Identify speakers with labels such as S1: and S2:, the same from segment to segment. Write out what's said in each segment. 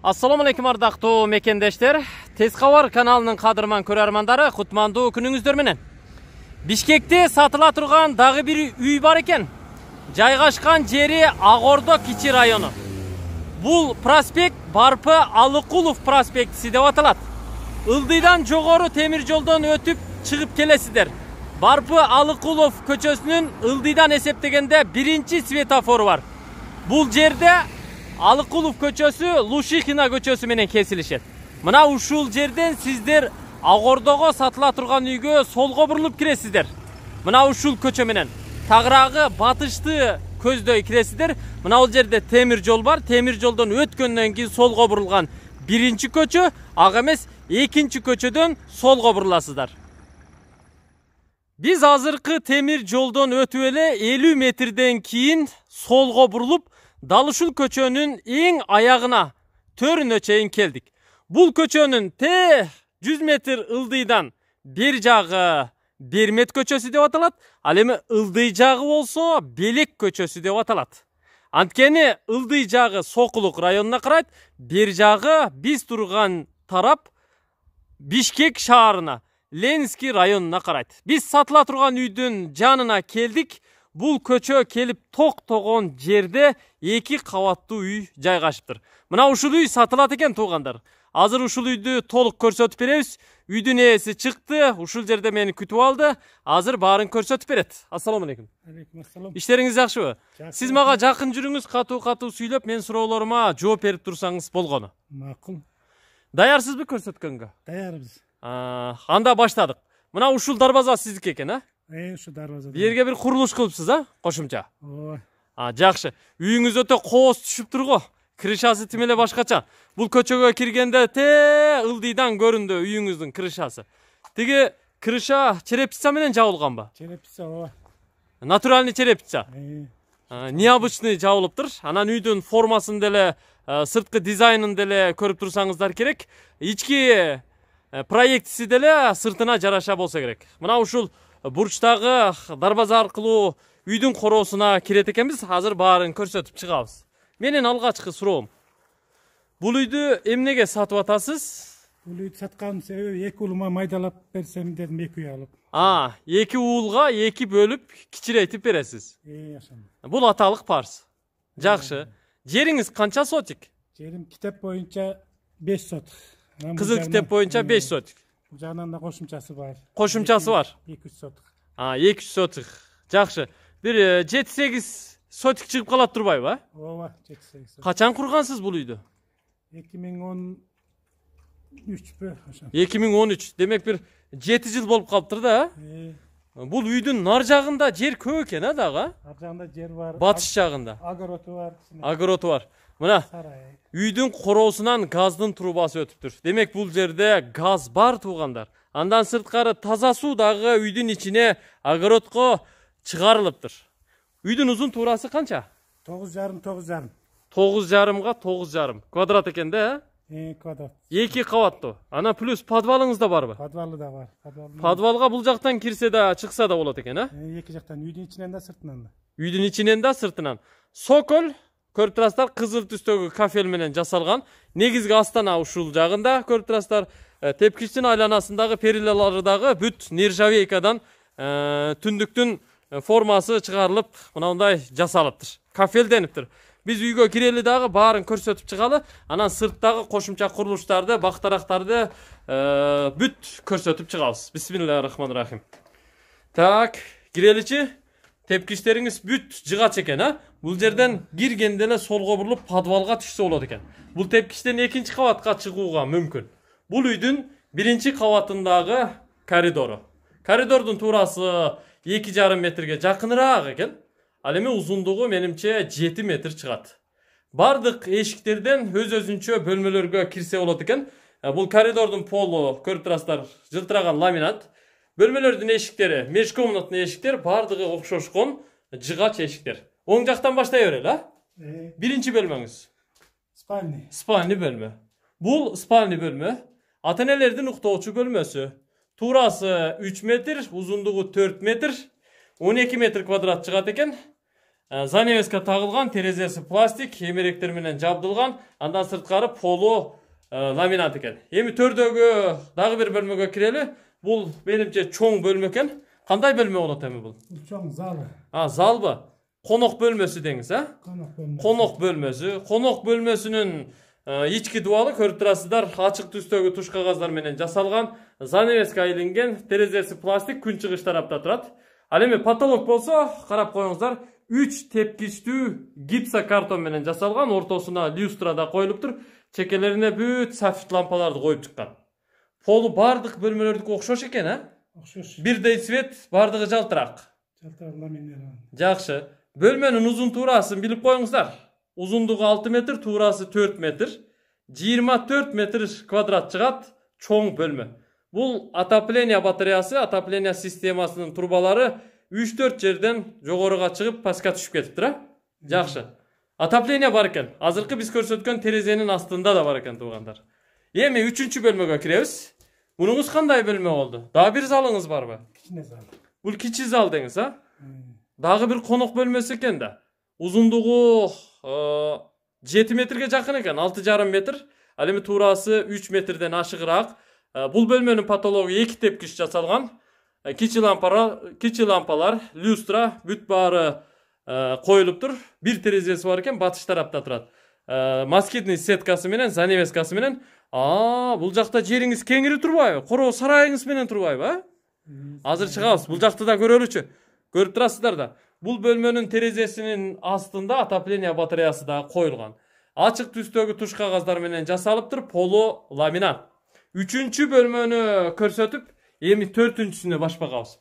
S1: Assalamu alaikum ardактуу мекендештер. Тез кабар каналынын кадырман көрөрмандары, кутмандуу күнүңүздөр менен. Бишкекте сатыла турган дагы бир үй бар экен. Жайгашкан жери Ак-Ордо кичи району. Бул проспект Барпы Алыкулов проспектиси деп аталат. Ылдыйдан жогору темир жолдон өтүп чыгып келесиздер. Барпы Алыкулов көчөсүнүн ылдыйдан эсептегенде биринчи светофору бар. Бул жерде Алыкулов көчөсү Лушихина көчөсү менен кесилишет. Мына ушул жерден сиздер Ак-Ордого сатыла турган үйгө солго бурулуп киресиздер. Мына ушул көчө менен тагыраагы батышты көздөй киресиздер. Мына бул жерде темир жол бар. Темир жолдон өткөндөн кийин солго бурулган биринчи көчө, ага эмес экинчи көчөдөн солго буруласыздар. Биз азыркы темир жолдон өтүп эле 50 метрден кийин солго бурулуп дал ушул көчөнүн эң аягына, төрүнө чейин келдик. Бул көчөнүн 100 метр ылдыйдан бер жагы Бермет көчөсү деп аталат. Ал эми ылдый жагы болсо Белек көчөсү деп аталат. Анткени ылдый жагы Сокулук районуна карайт, бер жагы биз турган тарап Бишкек шаарына, Ленинский районуна карайт. Биз сатыла турган үйдүн жанына келдик. Бул көчө келип токтогон жерде 2 кабаттуу үй жайгашыптыр. Мына ушул үй сатылат экен туугандар. Азыр ушул үйдү толук көрсөтүп беребиз. Үйдүн ээси чыкты, ушул жерде мени күтүп алды. Азыр баарын көрсөтүп берет. Ассаламу алейкум.
S2: Алейкум ассалам.
S1: Иштериңиз жакшыбы? Сиз мага жакын жүрүңүз, катуу сүйлөп, мен суроолорума жооп берип турсаңыз болгону.
S2: Макул.
S1: Даярсызбы көрсөткөнгө?
S2: Даярбыз.
S1: Анда баштадык. Мына ушул дарбаза сиздики экен, а?
S2: Ушу дарбаза.
S1: Бирге бир курулуш кылыпсыз, а? Кошумча.
S2: Ооба.
S1: Жакшы. Үйүңүз өтө кооз түшүп турго. Крышасы тим эле башкача. Бул көчөгө киргенде ылдыйдан көрүндү үйүңүздүн крышасы. Тиги крыша черепица менен жабылганбы?
S2: Черепица, ооба.
S1: Натуральный черепица. Необычный жабылыптыр. Анан үйдүн формасын деле, сырткы дизайнын деле көрүп турсаңыздар керек. Ички проектиси деле сыртына жараша болсо керек. Мына ушул бурчтагы дарбаза аркылуу үйдүн короосуна кирет экенбиз. Азыр баарын көрсөтүп чыгабыз. Менин алгачкы суроом. Бул үйдү эмнеге сатып атасыз?
S2: Бул үйдү сатканын себеби 2 уулума майдалап берсем дедим, 2 үй алып.
S1: 2 уулга 2 бөлүп кичирейтип бересиз. Бул аталык парс. Жакшы. Жериңиз канча сотик?
S2: Жерим китеп боюнча 5 сотик.
S1: Кызыл китеп боюнча 5 сотик.
S2: Бул жагынан да кошумчасы бар.
S1: Кошумчасы бар.
S2: 200 сотик.
S1: 200 сотик. Жакшы. Бир 7-8 сотик чыгып калат турбайбы, а?
S2: Ооба, 7-8 сотик.
S1: Качан кургансыз бул үйдү?
S2: 2013-пү, ошо.
S1: 2013. Демек бир 7 жыл болуп калыптыр да, а? Бул үйдүн нар жагында жер көп экен, а дагы?
S2: Ар жагында жер бар.
S1: Батыш жагында.
S2: Огороту бар.
S1: Огороту бар. Мына үйдүн короосунан газдын трубасы өтүптүр. Демек бул жерде газ бар туугандар. Андан сырткары таза суу дагы үйдүн ичине огородко чыгарылыптыр. Үйдүн узун туурасы канча?
S2: 9,5.
S1: 9,5 9,5 квадрат экен да,
S2: квадрат.
S1: 2 кабаттуу. Ана плюс подвалыңыз да барбы?
S2: Подвалы да бар.
S1: Подвалга бул жактан кирсе да, чыкса да болот экен, а?
S2: Эки жактан, үйдүн ичинен да, сыртынан да.
S1: Үйдүн ичинен да, сыртынан. Сокол, көрүп турасыздар, кызыл түстөгү кафел менен жасалган. Негизги астана ушул жагында көрүп турасыздар. Тепкичтин айланасындагы перилалары дагы бүт нержавейкадан түндүктүн формасы чыгарылып, мындай жасалыптыр. Кафелдениптир. Биз үйгө кирели дагы баарын көрсөтүп чыгалы, анан сырттагы кошумча курулуштарды, бактарактарды бүт көрсөтүп чыгабыз. Бисмиллахиррахманиррахим. Так, киреличи. Тепкичтериңиз бүт жыгач экен, а? Бул жерден киргенде эле солго бурулуп подвалга түшсө болот экен. Бул тепкичтен 2-чи кабатка чыгууга мүмкүн. Бул үйдүн 1-чи кабатындагы коридору. Коридордун туурасы 2,5 метрге жакыныраак экен. Ал эми узундугу менимче 7 метр чыгат. Бардык эшиктерден өз-өзүнчө бөлмөлөргө кирсе болот экен. Бул коридордун полу көрүп турасыздар, жылтыраган ламинат. Бөлмөлөрдүн эшиктери, межкомнатный эшиктер бардыгы окшошкон жыгач эшиктер. Оң жактан баштай берели, а? Биринчи бөлмөңүз. Спальный бөлмө. Бул спальный бөлмө. Ата-энелердин уктоочу бөлмөсү. Туурасы 3 метр, узундугу 4 метр, 12 метр квадрат чыгат экен. Занавеска тагылган, терезеси пластик, эмеректер менен жабдылган, андан сырткары полу ламинат экен. Эми төрдөгү дагы бир бөлмөгө кирели. Бул менимче чоң бөлмө экен. Кандай бөлмө болот эми бул?
S2: Чоң залы.
S1: Залбы? Конок бөлмөсү деңиз,
S2: Конок бөлмөсү.
S1: Конок бөлмөсү. Конок бөлмөсүнүн ички дубалы көрүп турасыздар, ачык түстөгү туш кагаздар менен жасалган, занавеска илинген, терезеси пластик, күн чыгыш тарапта турат. Ал эми потолок болсо, карап коюңуздар, 3 тепкичтүү гипсокартон менен жасалган, ортосуна люстра да коюлуптур, чекелерине бүт софит лампаларды коюп чыккан. Полу бардык бөлмөлөрдүкү окшош экен,
S2: Окшош.
S1: Бирдей цвет, бардыгы жалтырак.
S2: Жалтырак ламинирован.
S1: Жакшы. Бөлмөнүн узун туурасын билип коюңуздар. Узундугу 6 метр, туурасы 4 метр. 24 метр квадрат чыгат, чоң бөлмө. Бул отопление батареясы, отопление системасынын турбалары 3-4 жерден жогоруга чыгып, паска түшүп кетиптир, Жакшы. Отопление бар экен. Азыркы биз көрсөткөн терезенин астында да бар экен, туугандар. Эми 3-чү бөлмөгө киребиз. Мунуңуз кандай бөлмө болду? Дагы бир залыңыз барбы?
S2: Кичине зал.
S1: Бул кичи зал деңиз, Дагы бир конок бөлмөсү экен да. Узундугу 7 метрге жакын экен, 6,5 метр. Ал эми туурасы 3 метрден ашыгыраак. Бул бөлмөнүн потологу 2 тепкич жасалган. Кичи лампалар, люстра, бүт баары коюлуптур. Бир терезеси бар экен, батыш тарапта турат. Москитный сеткасы менен, занавескасы менен. Бул жакта жериңиз кеңири турбайбы? Короо сарайыңыз менен турбайбы, Азыр чыгабыз. Бул жакты да көрөлүчү. Көрүп турасыздар да. Бул бөлмөнүн терезесинин астында отопление батареясы да коюлган. Ачык түстөгү туш кагаздар менен жасалыптыр, полу ламинат. 3-чү бөлмөнү көрсөтүп, эми 4-чүсүнө баш багабыз.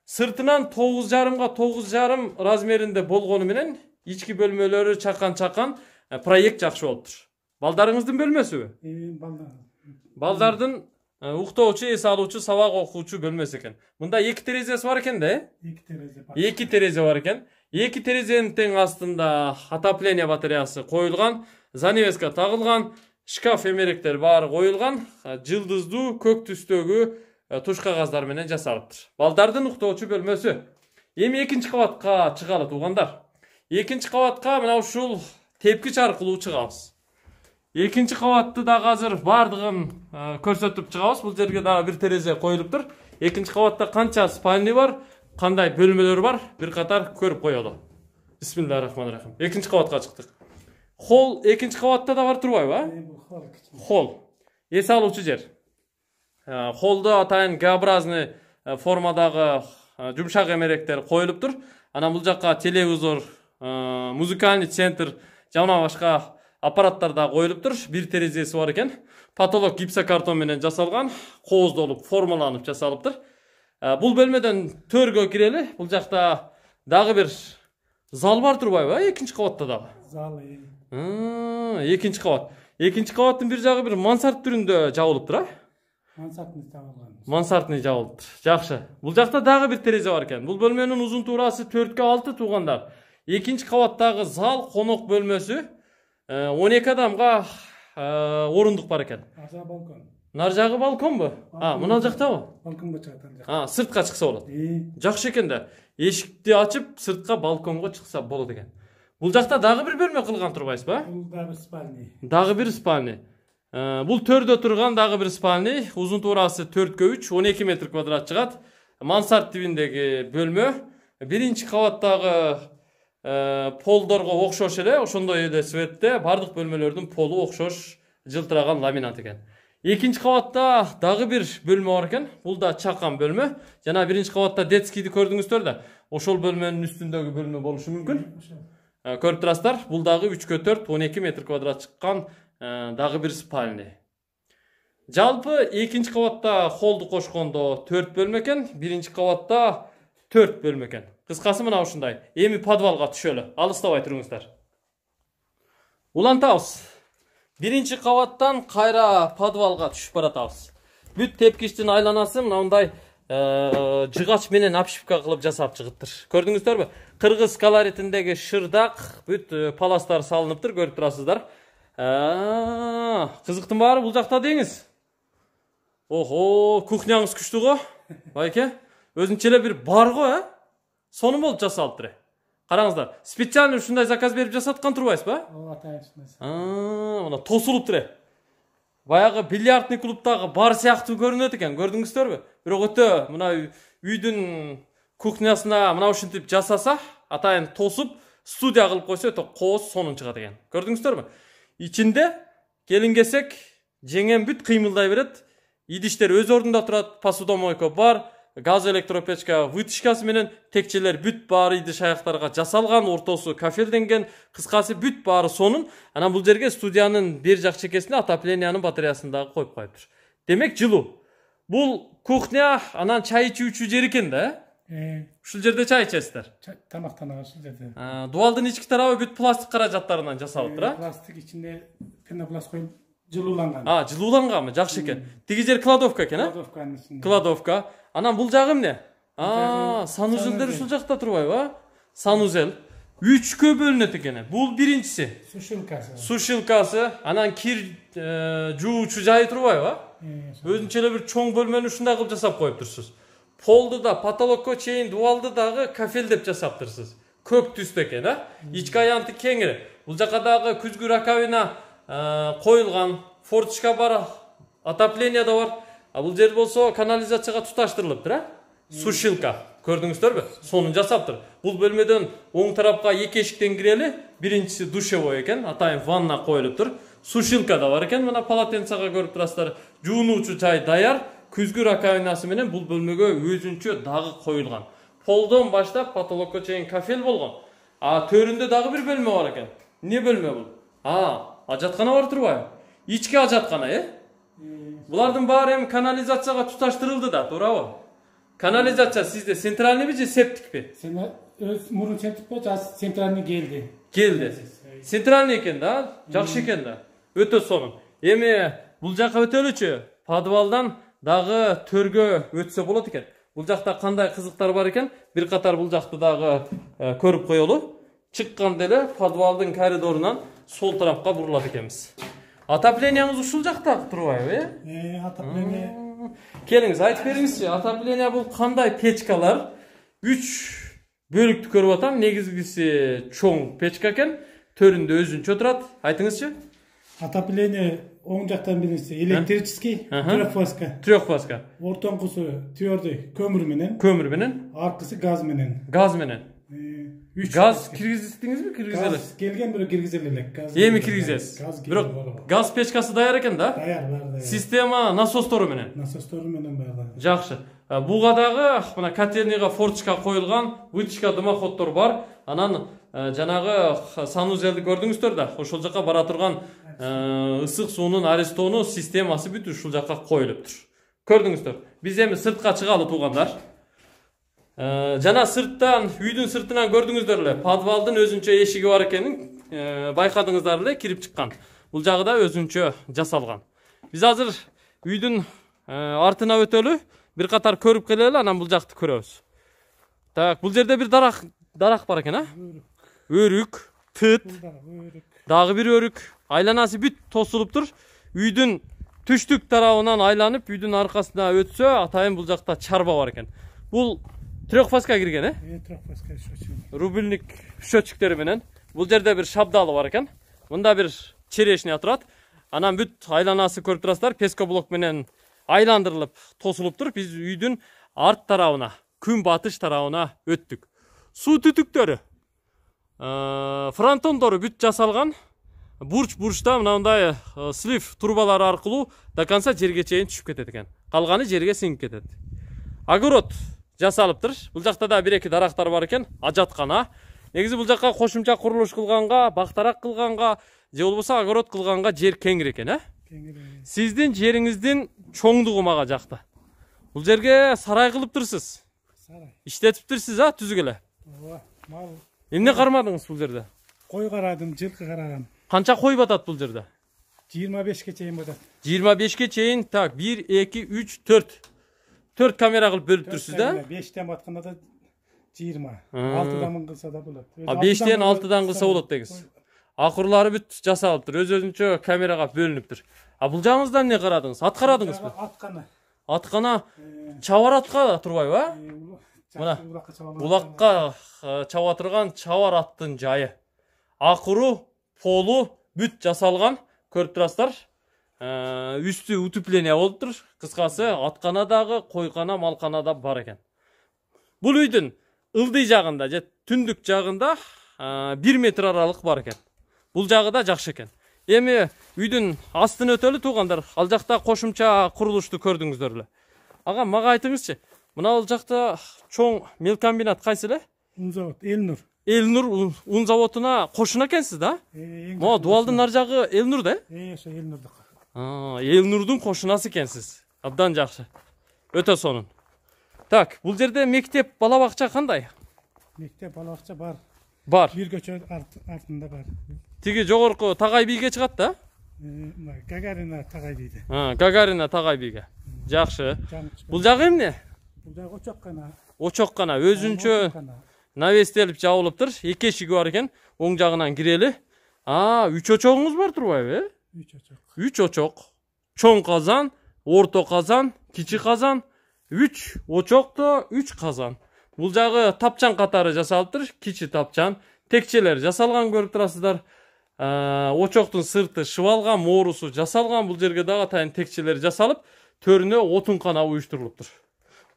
S1: Сыртынан 9,5 размеринде болгону менен ички бөлмөлөрү чакан проект жакшы болуптур. Балдарыңыздын бөлмөсүбү? Балдардын уктоочу, эс алуучу, сабак окуучу бөлмөсү экен. Мында 2 терезеси бар экен да,
S2: 2 терезе бар.
S1: 2 терезе бар экен. 2 терезенин тең астында отопление батареясы коюлган, занавеска тагылган, шкаф эмеректер баары коюлган, жылдыздуу көк түстөгү туш кагаздар менен жасалыптыр. Балдардын уктоочу бөлмөсү. Эми 2-чи кабатка чыгалы, туугандар. 2-чи кабатка мына ушул тепкич аркылуу чыгабыз. 2-чи кабатты дагы азыр бардыгын көрсөтүп чыгабыз. Бул жерге дагы бир терезе коюлуптур. 2-чи кабатта канча спальня бар, кандай бөлмөлөр бар, бир катар көрүп коелу. Бисмиллахиррахманиррахим. 2-чи кабатка чыктык. Холл 2-чи кабатта да бар турбайбы? Холл. Эс алуучу жер. Холлдо атайын Г-образный формадагы жумшак эмеректер коюлуптур. Анан бул жакка телевизор, музыкальный центр, жана башка аппараттар да коюлуптур. Бир терезеси бар экен. Потолок гипсокартон менен жасалган, кооздолуп, формаланып жасалыптыр. Бул бөлмөдөн төргө кирели. Бул жакта дагы бир зал бар турбайбы? 2-чи кабатта дагы.
S2: Зал.
S1: 2-чи кабат. 2-чи кабаттын бир жагы бир мансард түрүндө жабылыптыр,
S2: Мансартный жабылган.
S1: Мансартный жабылыптыр. Жакшы. Бул жакта дагы бир терезе бар экен. Бул бөлмөнүн узун туурасы 4,6 туугандар. 2-чи кабаттагы зал, конок бөлмөсү 12 адамга орундук бар экен.
S2: Аржа балкон.
S1: Нар жагы балконбу? Мына жактабы?
S2: Балконго чыгат.
S1: Сыртка чыкса болот. Жакшы экен да. Эшикти ачып, сыртка балконго чыкса болот экен. Бул жакта дагы бир бөлмө кылган турбайсызбы?
S2: Бул дагы спальня.
S1: Дагы бир спальня. Бул төрдө турган дагы бир спальня. Узун туурасы 4,3, 12 метр квадрат чыгат. Мансард тибиндеги бөлмө. Биринчи кабаттагы полдорго окшош эле, ошондой эле цветте бардык бөлмөлөрдүн полу окшош жылтыраган ламинат экен. 2-чи кабатта дагы бир бөлмө бар экен. Бул да чакан бөлмө. Жана 1-чи кабатта детскийди көрдүңүздөр да. Ошол бөлмөнүн үстүндөгү бөлмө болушу мүмкүн. Көрүп турасыздар, бул дагы 3,4, 12 метр квадрат чыккан дагы бир спальня. Жалпы 2-чи кабатта холду кошкондо 4 бөлмө экен, 1-чи кабатта 4 бөлмө экен. Кыскасы мына ушундай. Эми подвалга түшөлү. Алыстабай туруңуздар. Улантабыз. 1-чи кабаттан кайра подвалга түшүп баратабыз. Бүт тепкичтин айланасы мындай жыгач менен обшивка кылып жасап чыгыптыр. Көрдүңүздөрбү? Кыргыз колоритиндеги шырдак бүт паластар салыныптыр, көрүп турасыздар. Кызыктын баары бул жакта деңиз. Охо, кухняңыз күчтүү го. Байке, өзүнчө эле бир бар го, Сонун болуп жасалыптыр. Караңыздар, специально ушундай заказ берип жасаткан турбайсызбы?
S2: Ооба, атайын ушундай.
S1: Мына тосулуптур. Баягы бильярдный клубтагы бар сыяктуу көрүнөт экен, көрдүңүздөрбү? Бирок өтө мына үйдүн кухнясына мына ушинтип жасаса, атайын тосуп, студия кылып койсо өтө кооз сонун чыгат экен. Көрдүңүздөрбү? Ичинде келин келсек, жеңем бүт кыймылдай берет. Идиштер өз ордунда турат, посудомойка бар, газ электропечка вытяжкасы менен текчелер бүт баары идиш аяктарга жасалган, ортосу кафелденген, кыскасы бүт баары сонун. Анан бул жерге студиянын бер жак чекесине отоплениянын батареясын дагы коюп коюптур. Демек жылуу. Бул кухня, анан чай ичүүчү жер экен да, Ушул жерде чай ичесиздер.
S2: Тамактанабыз ушул жерде.
S1: Дубалдын ички тарабы бүт пластик каражаттарынан жасалыптыр, а?
S2: Пластик ичинде пенопласт коюп жылууланган.
S1: Жылууланганбы? Жакшы экен. Тиги жер кладовка экен, а?
S2: Кладовканын ичинде.
S1: Кладовка. Анан бул жагы эмне? Санузелдер ушул жакта турбайбы, а? Санузел. 3кө бөлүнөт экен. Бул биринчиси.
S2: Сушилкасы.
S1: Сушилкасы, анан кир жуучу жайы турбайбы, а? Өзүнчө эле бир чоң бөлмөнү ушундай кылып жасап коюптурсуз. Полду да, потолокко чейин дубалды дагы кафелдеп жасаптырсыз. Көк түстө экен, а? Ички аянты кеңири. Бул жака дагы күзгү раковина коюлган, форточка бар, отопление да бар. Бул жер болсо канализацияга туташтырылыптыр, а? Сушилка. Көрдүңүздөрбү? Сонун жасаптыр. Бул бөлмөдөн оң тарапка 2 эшиктен кирели, биринчиси душевой экен, атайын ванна коюлуптур. Сушилка да бар экен, мына полотенцага көрүп турасыздар. Жуунуучу жай даяр. Күзгү раковинасы менен бул бөлмөгө өзүнчө дагы коюлган. Полдон баштап потолокко чейин кафел болгон. Төрүндө дагы бир бөлмө бар экен. Эмне бөлмө бул? Ажаткана бар турбайбы? Ички ажаткана, Булардын баары эми канализацияга туташтырылды да, туурабы? Канализация сизде центральныйбы же септикпи?
S2: Сен өз мурун септикпи, центральный келди.
S1: Келди. Центральный экен да, жакшы экен да. Өтө сонун. Эми бул жака өтөлүчү. Подвалдан дагы төргө өтсө болот экен. Бул жакта кандай кызыктар бар экен? Бир катар бул жакты дагы көрүп коелу. Чыкканда эле подвалдын коридорунан сол тарапка бурулат экенбиз. Отоплениябыз ушул жакта турбайбы,
S2: Отопление.
S1: Келиңиз, айтып бериңизчи, отопление бул кандай печкалар? 3 бөлүктү көрүп атам. Негизгиси чоң печка экен. Төрүндө өзүнчө турат. Айтыңызчы?
S2: Отопление оң жактан биринчиси электрический, трехфазка.
S1: Трехфазка.
S2: Ортоңкусу твердый көмүр менен.
S1: Көмүр менен.
S2: Аркысы газ менен.
S1: Газ менен. Газ киргиздиңизби? Киргизели.
S2: Газ келген бирок киргизели элек.
S1: Эми киргизесиз. Бирок газ печкасы даяр экен да?
S2: Даяр.
S1: Система насостору менен.
S2: Насостору менен баары.
S1: Жакшы. Буга дагы мына котельныйга форточка коюлган, вытяжка дымоходдор бар. Анан жанагы санузелди көрдүңүздөр да. Ошол жака бара турган ысык суунун арестону системасы бүт ушул жака коюлуптур. Көрдүңүздөр. Биз эми сыртка чыгалы туугандар. Жана сырттан, үйдүн сыртынан көрдүңүздөр эле, подвалдын өзүнчө эшиги бар экенин байкадыңыздар эле, кирип чыккан. Бул жагы да өзүнчө жасалган. Биз азыр үйдүн артына өтөлү, бир катар көрүп келели, анан бул жакты көрөбүз. Так, бул жерде бир дарак бар экен, а? Өрүк, тыт, дагы бир өрүк. Айланасы бүт тосулуптур. Үйдүн түштүк тарабынан айланып, үйдүн аркасына өтсө, атайын бул жакта чарба бар экен. Бул трехфазка кирген,
S2: Трехфазка счетчик.
S1: Рубильник счетчиктери менен. Бул жерде бир шабдалы бар экен. Мында бир черешня турат. Анан бүт айланасы көрүп турасыздар, пескоблок менен айландырылып тосулуптур. Биз үйдүн арт тарабына, күн батыш тарабына өттүк. Суу түтүктөрү, фронтондору бүт жасалган. Бурч-бурчта мындай слив турбалары аркылуу до конца жерге чейин түшүп кетет экен. Калганы жерге сиңип кетет. Огород жасалыптыр. Бул жакта да 1-2 дарактар бар экен, ажаткана. Негизи бул жакка кошумча курулуш кылганга, бактарак кылганга, же болбосо огород кылганга жер кеңир экен, Сиздин жериңиздин чоңдугу мага жакты. Бул жерге сарай кылыптырсыз.
S2: Сарай.
S1: Иштетиптирсиз, түзүк эле.
S2: Ооба, мал.
S1: Эмне кармадыңыз бул жерде?
S2: Кой карадым, жылкы карагам.
S1: Канча кой батат бул жерде?
S2: 25ке чейин батат.
S1: 25ке чейин, так, 1, 2, 3, 4. 4 камера кылып бөлүптүрсүз да?
S2: 5тен батканда да 20. 6дан кылса да болот.
S1: 5тен 6дан кылса болот дегиз. Акурлары бүт жасалыптыр, өзүнчө камерага бөлүнүптүр. Бул жагыңыздан эмне карадыңыз? Ат карадыңызбы?
S2: Аткана.
S1: Аткана чабар атка турбайбы, Мына булакка чаба турган чабар аттын жайы. Акыруу, полу, бүт жасалган, көрүп турасыздар. Үстү утепление болуптур. Кыскасы, аткана дагы, койкана, малкана да бар экен. Бул үйдүн ылдый жагында же түндүк жагында 1 метр аралык бар экен. Бул жагы да жакшы экен. Эми үйдүн астын өтөлү туугандар. Ал жакта кошумча курулушту көрдүңүздөр эле. Ага, мага айтыңызчы. Мына ал жакта чоң мелкомбинат кайсы эле?
S2: Un завод, Элнур.
S1: Элнур un заводуна кошуна экенсиз да? Мо Дубалдын нар жагы Элнур да?
S2: Ошо Элнурдук.
S1: Элнурдун кошунасы экенсиз. Абдан жакшы. Өтө сонун. Так, бул жерде мектеп, бала бакча кандай?
S2: Мектеп, бала бакча бар.
S1: Бар.
S2: Бир көчө артында бар.
S1: Тиги жогорку Тагай бийге чыгат да?
S2: Гагарина Тагай бийди.
S1: Гагарина Тагай бийге. Жакшы. Бул жагы эмне?
S2: Бул жагы очок гана.
S1: Очок гана, өзүнчө навестелип жабылыптыр. Эки эшиги бар экен. Оң жагынан кирели. 3 очогуңуз бар турбайбы?
S2: 3 очок.
S1: 3 очок. Чоң казан, орто казан, кичи казан, 3 очокто 3 казан. Бул жагы тапчан катары жасалыптыр. Кичи тапчан, текчелер жасалган көрүп турасыздар. Очоктун сырты шыбалган, моорусу жасалган. Бул жерге дагы атайын текчелер жасалып, төрүнө отункана уюштурулуптур.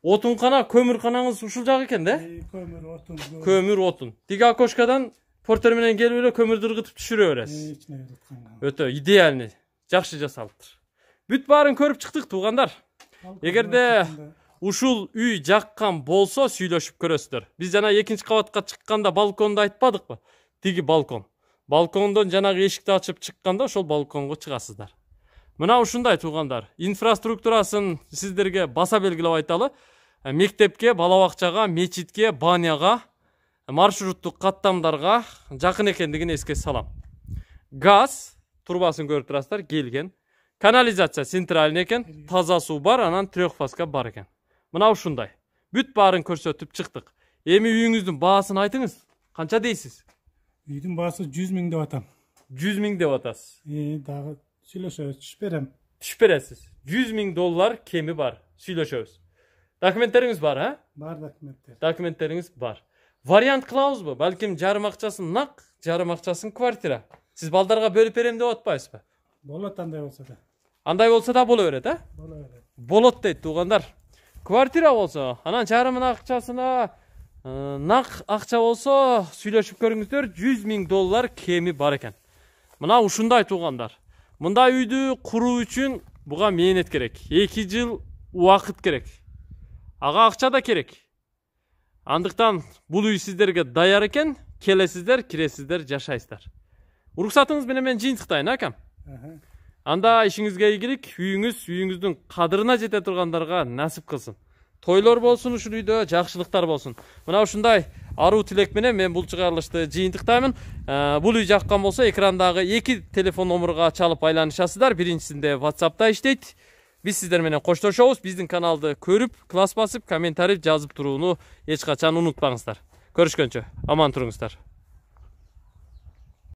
S1: Отункана, көмүрканаңыз ушул жак экен да?
S2: Көмүр, отун.
S1: Көмүр, отун. Тиги окошкадан портер менен келип эле көмүрдү ыргытып түшүрө бересиз. Өтө идеальный, жакшы жасалыптыр. Бүт баарын көрүп чыктык туугандар. Эгерде ушул үй жаккан болсо сүйлөшүп көрөсүздөр. Биз жана 2-чи кабатка чыкканда балконду айтпадыкпы? Тиги балкон. Балкондон жанагы эшикти ачып чыкканда ошол балконго чыгасыздар. Мына ушундай туугандар. Инфраструктурасын сиздерге баса белгилеп айталы. Мектепке, бала бакчага, мечитке, баняга, маршруттук каттамдарга жакын экендигин эске салам. Газ турбасын көрүп турасыздар, келген. Канализация центральный экен, таза суу бар, анан трехфазка бар экен. Мына ушундай. Бүт баарын көрсөтүп чыктык. Эми үйүңүздүн баасын айтыңыз. Канча дейсиз?
S2: Үйдүн баасы 100 000 деп атам.
S1: 100 000 деп атасыз.
S2: Дагы сүйлөшөбүз, түшүп берем.
S1: Түшүп бересиз. $100 000 кеми бар. Сүйлөшөбүз. Документтериңиз бар, а?
S2: Бар документтер.
S1: Документтериңиз бар. Вариант кылабызбы? Балким жарым акчасын нак, жарым акчасын квартира. Сиз балдарга бөлүп берем деп атпайсызбы?
S2: Болот андай болсо да.
S1: Андай болсо да боло берет, а?
S2: Боло берет.
S1: Болот дейт туугандар. Квартира болсо, анан жарымын акчасына нак акча болсо сүйлөшүп көрүңүздөр, $100 000 кеми бар экен. Мына ушундай туугандар. Мындай үйдү куруу үчүн буга мээнет керек. 2 жыл убакыт керек. Ага акча да керек. Андыктан бул үй сиздерге даяр экен, келесиздер, киресиздер, жашайсыздар. Уруксатыңыз менен мен жыйынтыктайын, акам. Анда ишиңизге ийгилик, үйүңүздүн кадырына жете тургандарга насип кылсын. Тойлор болсун ушул үйдө, жакшылыктар болсун. Мына ушундай аруу тилек менен мен бул чыгарылышты жыйынтыктаймын. Бул үй жаккан болсо экрандагы 2 телефон номурга чалып айланышасыздар. Биринчисинде WhatsApp'та иштейт. Биз сиздер менен коштошобуз. Биздин каналды көрүп, класс басып, комментарий жазып турууну эч качан унутпаңыздар. Көрүшкөнчө аман туруңуздар.